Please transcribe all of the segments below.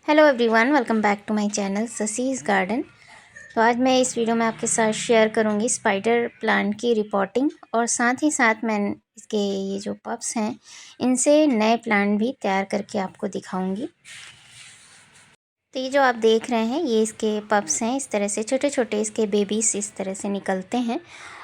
Hello everyone, welcome back to my channel ससीज garden. तो आज मैं इस वीडियो में आपके साथ शेयर करूंगी स्पाइडर प्लांट की रिपोर्टिंग और साथ ही साथ मैं इसके ये जो पप्स हैं इनसे नए प्लांट भी तैयार करके आपको दिखाऊंगी। तो ये जो आप देख रहे हैं ये इसके पप्स हैं। इस तरह से छोटे छोटे इसके बेबीज इस तरह से निकलते हैं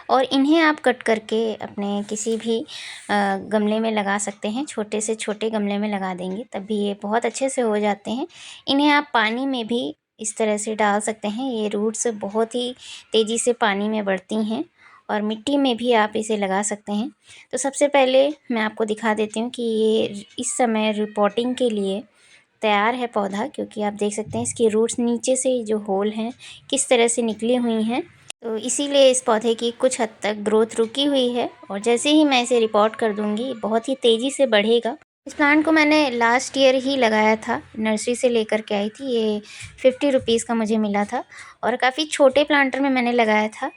और इन्हें आप कट करके अपने किसी भी गमले में लगा सकते हैं। छोटे से छोटे गमले में लगा देंगे तब भी ये बहुत अच्छे से हो जाते हैं। इन्हें आप पानी में भी इस तरह से डाल सकते हैं। ये रूट्स बहुत ही तेज़ी से पानी में बढ़ती हैं और मिट्टी में भी आप इसे लगा सकते हैं। तो सबसे पहले मैं आपको दिखा देती हूँ कि ये इस समय रिपोर्टिंग के लिए तैयार है पौधा, क्योंकि आप देख सकते हैं इसकी रूट्स नीचे से जो होल हैं किस तरह से निकली हुई हैं। तो इसीलिए इस पौधे की कुछ हद तक ग्रोथ रुकी हुई है और जैसे ही मैं इसे रिपोर्ट कर दूंगी बहुत ही तेज़ी से बढ़ेगा। इस प्लांट को मैंने लास्ट ईयर ही लगाया था, नर्सरी से लेकर के आई थी। ये 50 रुपीज़ का मुझे मिला था और काफ़ी छोटे प्लांटर में मैंने लगाया था।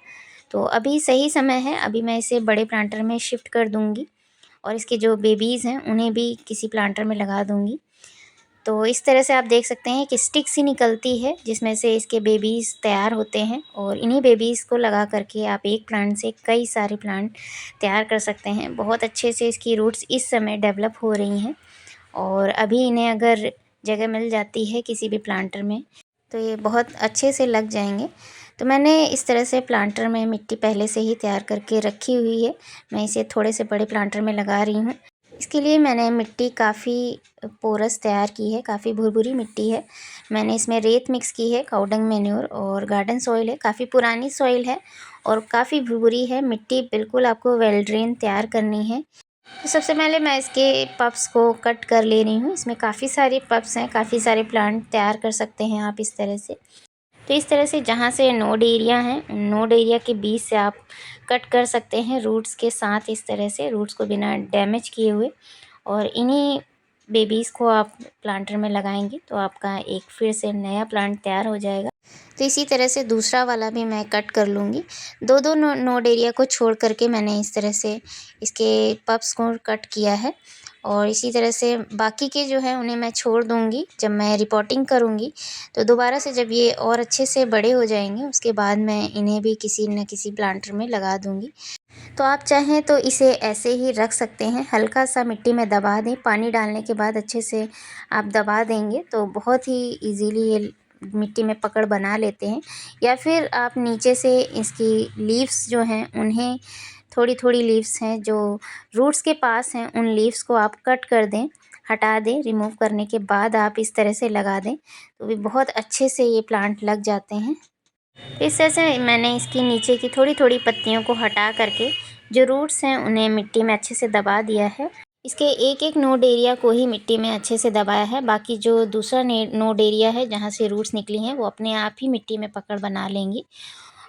तो अभी सही समय है, अभी मैं इसे बड़े प्लांटर में शिफ्ट कर दूँगी और इसके जो बेबीज़ हैं उन्हें भी किसी प्लांटर में लगा दूँगी। तो इस तरह से आप देख सकते हैं कि स्टिक सी निकलती है जिसमें से इसके बेबीज़ तैयार होते हैं और इन्हीं बेबीज़ को लगा करके आप एक प्लांट से कई सारे प्लांट तैयार कर सकते हैं। बहुत अच्छे से इसकी रूट्स इस समय डेवलप हो रही हैं और अभी इन्हें अगर जगह मिल जाती है किसी भी प्लांटर में तो ये बहुत अच्छे से लग जाएंगे। तो मैंने इस तरह से प्लांटर में मिट्टी पहले से ही तैयार करके रखी हुई है। मैं इसे थोड़े से बड़े प्लांटर में लगा रही हूँ। इसके लिए मैंने मिट्टी काफ़ी पोरस तैयार की है, काफ़ी भुरभुरी मिट्टी है। मैंने इसमें रेत मिक्स की है, काउडंग मैन्योर और गार्डन सॉइल है। काफ़ी पुरानी सॉइल है और काफ़ी भुरभुरी है मिट्टी। बिल्कुल आपको वेल ड्रेन तैयार करनी है। तो सबसे पहले मैं इसके पप्स को कट कर ले रही हूँ। इसमें काफ़ी सारे पप्स हैं, काफ़ी सारे प्लांट तैयार कर सकते हैं आप इस तरह से। तो इस तरह से जहाँ से नोड एरिया है उन नोड एरिया के बीच से आप कट कर सकते हैं रूट्स के साथ, इस तरह से रूट्स को बिना डैमेज किए हुए। और इन्हीं बेबीज़ को आप प्लांटर में लगाएंगे तो आपका एक फिर से नया प्लांट तैयार हो जाएगा। तो इसी तरह से दूसरा वाला भी मैं कट कर लूँगी। दो दो नोड एरिया को छोड़ करके मैंने इस तरह से इसके पप्स को कट किया है और इसी तरह से बाकी के जो है उन्हें मैं छोड़ दूँगी। जब मैं रिपोर्टिंग करूँगी तो दोबारा से जब ये और अच्छे से बड़े हो जाएंगे उसके बाद मैं इन्हें भी किसी न किसी प्लांटर में लगा दूँगी। तो आप चाहें तो इसे ऐसे ही रख सकते हैं, हल्का सा मिट्टी में दबा दें। पानी डालने के बाद अच्छे से आप दबा देंगे तो बहुत ही इजीली ये मिट्टी में पकड़ बना लेते हैं। या फिर आप नीचे से इसकी लीव्स जो हैं उन्हें, थोड़ी थोड़ी लीव्स हैं जो रूट्स के पास हैं, उन लीव्स को आप कट कर दें, हटा दें। रिमूव करने के बाद आप इस तरह से लगा दें तो भी बहुत अच्छे से ये प्लांट लग जाते हैं। इस तरह से मैंने इसकी नीचे की थोड़ी थोड़ी पत्तियों को हटा करके जो रूट्स हैं उन्हें मिट्टी में अच्छे से दबा दिया है। इसके एक एक नोड एरिया को ही मिट्टी में अच्छे से दबाया है। बाकी जो दूसरा नोड एरिया है जहाँ से रूट्स निकली हैं वो अपने आप ही मिट्टी में पकड़ बना लेंगी।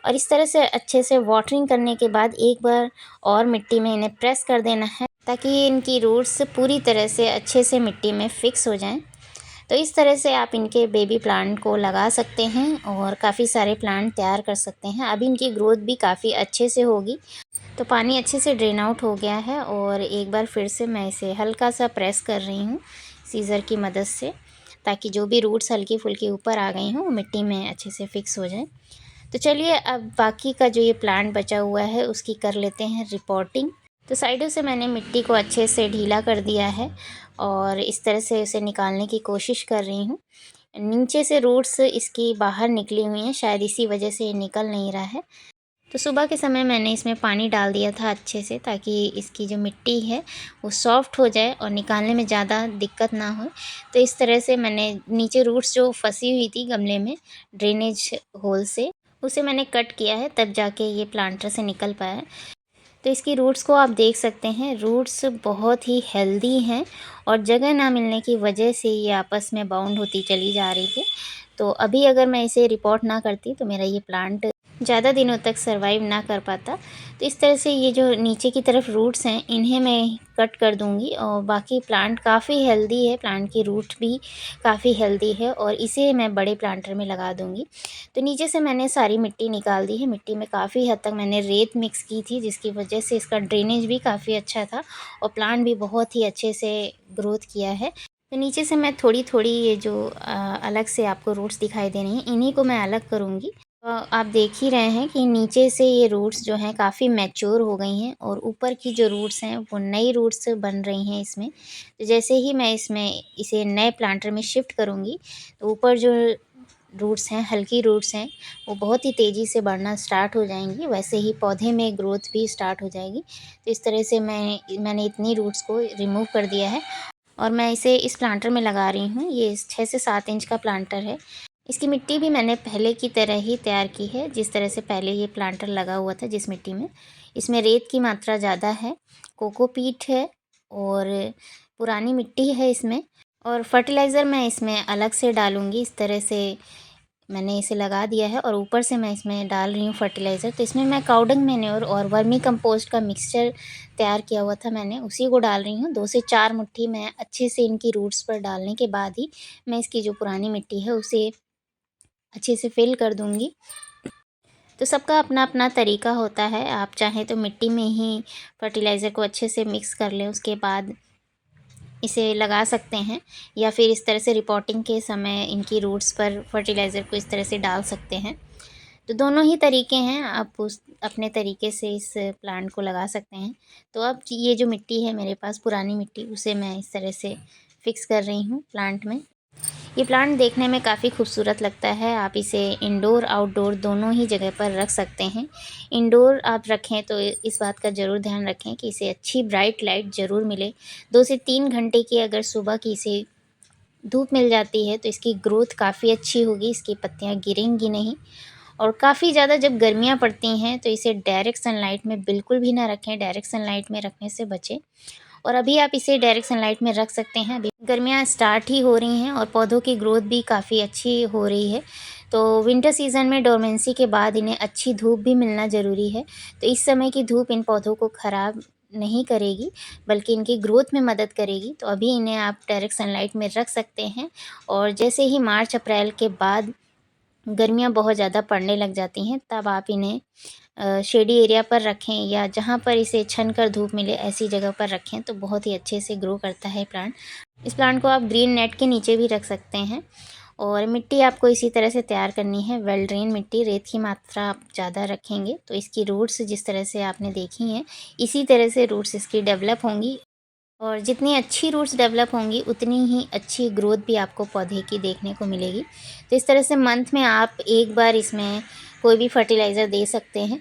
और इस तरह से अच्छे से वाटरिंग करने के बाद एक बार और मिट्टी में इन्हें प्रेस कर देना है ताकि इनकी रूट्स पूरी तरह से अच्छे से मिट्टी में फिक्स हो जाएं। तो इस तरह से आप इनके बेबी प्लांट को लगा सकते हैं और काफ़ी सारे प्लांट तैयार कर सकते हैं। अभी इनकी ग्रोथ भी काफ़ी अच्छे से होगी। तो पानी अच्छे से ड्रेन आउट हो गया है और एक बार फिर से मैं इसे हल्का सा प्रेस कर रही हूँ सीज़र की मदद से, ताकि जो भी रूट्स हल्की फुल्की ऊपर आ गई हों वो मिट्टी में अच्छे से फिक्स हो जाए। तो चलिए अब बाकी का जो ये प्लांट बचा हुआ है उसकी कर लेते हैं रिपोर्टिंग। तो साइडों से मैंने मिट्टी को अच्छे से ढीला कर दिया है और इस तरह से इसे निकालने की कोशिश कर रही हूँ। नीचे से रूट्स इसकी बाहर निकली हुई हैं, शायद इसी वजह से ये निकल नहीं रहा है। तो सुबह के समय मैंने इसमें पानी डाल दिया था अच्छे से, ताकि इसकी जो मिट्टी है वो सॉफ्ट हो जाए और निकालने में ज़्यादा दिक्कत ना हो। तो इस तरह से मैंने नीचे रूट्स जो फंसी हुई थी गमले में ड्रेनेज होल से, उसे मैंने कट किया है, तब जाके ये प्लांटर से निकल पाया है। तो इसकी रूट्स को आप देख सकते हैं, रूट्स बहुत ही हेल्दी हैं और जगह ना मिलने की वजह से ये आपस में बाउंड होती चली जा रही थी। तो अभी अगर मैं इसे रिपोर्ट ना करती तो मेरा ये प्लांट ज़्यादा दिनों तक सरवाइव ना कर पाता। तो इस तरह से ये जो नीचे की तरफ रूट्स हैं इन्हें मैं कट कर दूंगी और बाकी प्लांट काफ़ी हेल्दी है, प्लांट की रूट भी काफ़ी हेल्दी है और इसे मैं बड़े प्लांटर में लगा दूंगी। तो नीचे से मैंने सारी मिट्टी निकाल दी है। मिट्टी में काफ़ी हद तक मैंने रेत मिक्स की थी जिसकी वजह से इसका ड्रेनेज भी काफ़ी अच्छा था और प्लांट भी बहुत ही अच्छे से ग्रोथ किया है। तो नीचे से मैं थोड़ी-थोड़ी ये जो अलग से आपको रूट्स दिखाई दे रही हैं, इन्हीं को मैं अलग करूँगी। आप देख ही रहे हैं कि नीचे से ये रूट्स जो हैं काफ़ी मैच्योर हो गई हैं और ऊपर की जो रूट्स हैं वो नई रूट्स बन रही हैं इसमें। तो जैसे ही मैं इसे नए प्लांटर में शिफ्ट करूँगी, तो ऊपर जो रूट्स हैं, हल्की रूट्स हैं, वो बहुत ही तेज़ी से बढ़ना स्टार्ट हो जाएँगी। वैसे ही पौधे में ग्रोथ भी स्टार्ट हो जाएगी। तो इस तरह से मैंने इतनी रूट्स को रिमूव कर दिया है और मैं इसे इस प्लांटर में लगा रही हूँ। ये 6 से 7 इंच का प्लांटर है। इसकी मिट्टी भी मैंने पहले की तरह ही तैयार की है, जिस तरह से पहले ये प्लांटर लगा हुआ था जिस मिट्टी में। इसमें रेत की मात्रा ज़्यादा है, कोकोपीट है और पुरानी मिट्टी है इसमें, और फर्टिलाइज़र मैं इसमें अलग से डालूँगी। इस तरह से मैंने इसे लगा दिया है और ऊपर से मैं इसमें डाल रही हूँ फर्टिलाइज़र। तो इसमें मैं काउडंग मैन्योर और वर्मी कंपोस्ट का मिक्सचर तैयार किया हुआ था मैंने, उसी को डाल रही हूँ। 2 से 4 मुट्ठी मैं अच्छे से इनकी रूट्स पर डालने के बाद ही मैं इसकी जो पुरानी मिट्टी है उसे अच्छे से फिल कर दूँगी। तो सबका अपना-अपना तरीका होता है। आप चाहें तो मिट्टी में ही फर्टिलाइज़र को अच्छे से मिक्स कर लें, उसके बाद इसे लगा सकते हैं, या फिर इस तरह से रिपोर्टिंग के समय इनकी रूट्स पर फर्टिलाइज़र को इस तरह से डाल सकते हैं। तो दोनों ही तरीके हैं, आप उस अपने तरीके से इस प्लांट को लगा सकते हैं। तो अब ये जो मिट्टी है मेरे पास, पुरानी मिट्टी, उसे मैं इस तरह से फिक्स कर रही हूँ प्लांट में। ये प्लांट देखने में काफ़ी खूबसूरत लगता है। आप इसे इंडोर आउटडोर दोनों ही जगह पर रख सकते हैं। इंडोर आप रखें तो इस बात का ज़रूर ध्यान रखें कि इसे अच्छी ब्राइट लाइट ज़रूर मिले। 2 से 3 घंटे की अगर सुबह की इसे धूप मिल जाती है तो इसकी ग्रोथ काफ़ी अच्छी होगी, इसकी पत्तियाँ गिरेंगी नहीं। और काफ़ी ज़्यादा जब गर्मियाँ पड़ती हैं तो इसे डायरेक्ट सनलाइट में बिल्कुल भी ना रखें, डायरेक्ट सनलाइट में रखने से बचें। और अभी आप इसे डायरेक्ट सनलाइट में रख सकते हैं। अभी गर्मियाँ स्टार्ट ही हो रही हैं और पौधों की ग्रोथ भी काफ़ी अच्छी हो रही है। तो विंटर सीज़न में डोरमेंसी के बाद इन्हें अच्छी धूप भी मिलना ज़रूरी है। तो इस समय की धूप इन पौधों को ख़राब नहीं करेगी, बल्कि इनकी ग्रोथ में मदद करेगी। तो अभी इन्हें आप डायरेक्ट सनलाइट में रख सकते हैं। और जैसे ही मार्च अप्रैल के बाद गर्मियाँ बहुत ज़्यादा पड़ने लग जाती हैं, तब आप इन्हें शेडी एरिया पर रखें, या जहाँ पर इसे छन कर धूप मिले ऐसी जगह पर रखें, तो बहुत ही अच्छे से ग्रो करता है प्लांट। इस प्लांट को आप ग्रीन नेट के नीचे भी रख सकते हैं। और मिट्टी आपको इसी तरह से तैयार करनी है, वेल ड्रेन मिट्टी। रेत की मात्रा आप ज़्यादा रखेंगे तो इसकी रूट्स जिस तरह से आपने देखी हैं, इसी तरह से रूट्स इसकी डेवलप होंगी। और जितनी अच्छी रूट्स डेवलप होंगी उतनी ही अच्छी ग्रोथ भी आपको पौधे की देखने को मिलेगी। तो इस तरह से मंथ में आप एक बार इसमें कोई भी फर्टिलाइज़र दे सकते हैं।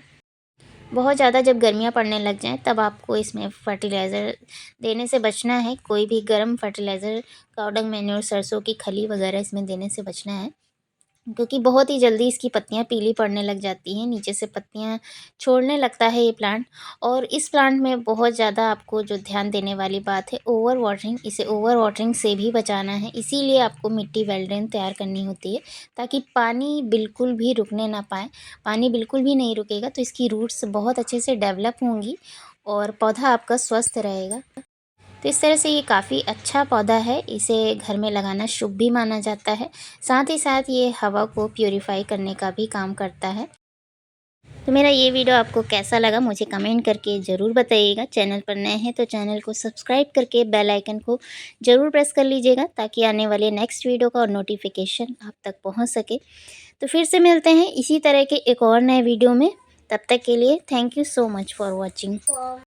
बहुत ज़्यादा जब गर्मियाँ पड़ने लग जाएँ तब आपको इसमें फर्टिलाइज़र देने से बचना है। कोई भी गर्म फर्टिलाइज़र, काउडंग मैन्योर, सरसों की खली वगैरह इसमें देने से बचना है। क्योंकि बहुत ही जल्दी इसकी पत्तियाँ पीली पड़ने लग जाती हैं, नीचे से पत्तियाँ छोड़ने लगता है ये प्लांट। और इस प्लांट में बहुत ज़्यादा आपको जो ध्यान देने वाली बात है, ओवर वाटरिंग। इसे ओवर वाटरिंग से भी बचाना है, इसीलिए आपको मिट्टी वेल ड्रेन तैयार करनी होती है, ताकि पानी बिल्कुल भी रुकने ना पाए। पानी बिल्कुल भी नहीं रुकेगा तो इसकी रूट्स बहुत अच्छे से डेवलप होंगी और पौधा आपका स्वस्थ रहेगा। तो इस तरह से ये काफ़ी अच्छा पौधा है, इसे घर में लगाना शुभ भी माना जाता है। साथ ही साथ ये हवा को प्यूरीफाई करने का भी काम करता है। तो मेरा ये वीडियो आपको कैसा लगा मुझे कमेंट करके ज़रूर बताइएगा। चैनल पर नए हैं तो चैनल को सब्सक्राइब करके बेल आइकन को ज़रूर प्रेस कर लीजिएगा, ताकि आने वाले नेक्स्ट वीडियो का नोटिफिकेशन आप तक पहुँच सके। तो फिर से मिलते हैं इसी तरह के एक और नए वीडियो में। तब तक के लिए thank you so much for watching.